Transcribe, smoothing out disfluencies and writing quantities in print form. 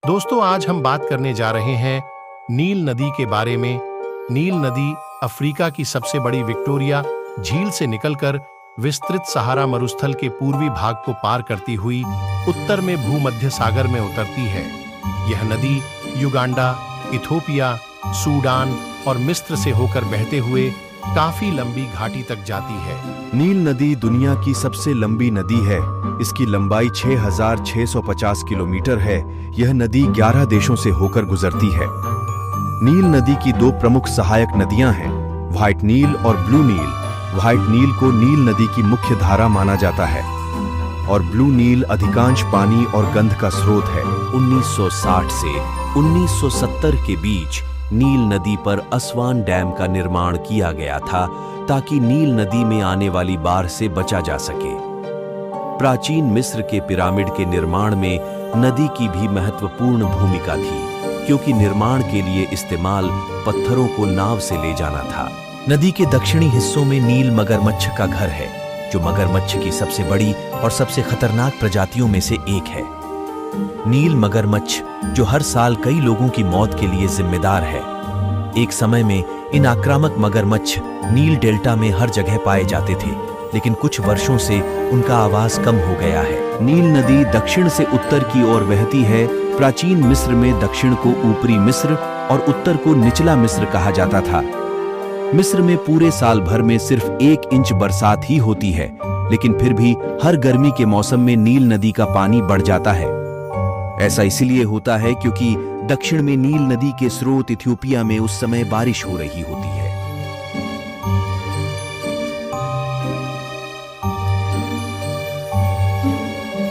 दोस्तों, आज हम बात करने जा रहे हैं नील नदी के बारे में। नील नदी अफ्रीका की सबसे बड़ी विक्टोरिया झील से निकलकर विस्तृत सहारा मरुस्थल के पूर्वी भाग को पार करती हुई उत्तर में भूमध्य सागर में उतरती है। यह नदी युगांडा, इथोपिया, सूडान और मिस्र से होकर बहते हुए काफी लंबी घाटी तक जाती है। नील नदी दुनिया की सबसे लंबी नदी है। इसकी लंबाई 6,650 किलोमीटर है। यह नदी 11 देशों से होकर गुजरती है। नील नदी की दो प्रमुख सहायक नदियां हैं, व्हाइट नील और ब्लू नील। व्हाइट नील को नील नदी की मुख्य धारा माना जाता है और ब्लू नील अधिकांश पानी और गंध का स्रोत है। 1960 से 1970 के बीच नील नदी पर असवान डैम का निर्माण किया गया था ताकि नील नदी में आने वाली बाढ़ से बचा जा सके। प्राचीन मिस्र के पिरामिड के निर्माण में नदी की भी महत्वपूर्ण भूमिका थी, क्योंकि निर्माण के लिए इस्तेमाल पत्थरों को नाव से ले जाना था। नदी के दक्षिणी हिस्सों में नील मगरमच्छ का घर है, जो मगरमच्छ की सबसे बड़ी और सबसे खतरनाक प्रजातियों में से एक है। नील मगरमच्छ, जो हर साल कई लोगों की मौत के लिए जिम्मेदार है। एक समय में इन आक्रामक मगरमच्छ नील डेल्टा में हर जगह पाए जाते थे, लेकिन कुछ वर्षों से उनका आवास कम हो गया है। नील नदी दक्षिण से उत्तर की ओर बहती है। प्राचीन मिस्र में दक्षिण को ऊपरी मिस्र और उत्तर को निचला मिस्र कहा जाता था। मिस्र में पूरे साल भर में सिर्फ 1 इंच बरसात ही होती है, लेकिन फिर भी हर गर्मी के मौसम में नील नदी का पानी बढ़ जाता है। ऐसा इसलिए होता है क्योंकि दक्षिण में नील नदी के स्रोत इथियोपिया में उस समय बारिश हो रही होती है।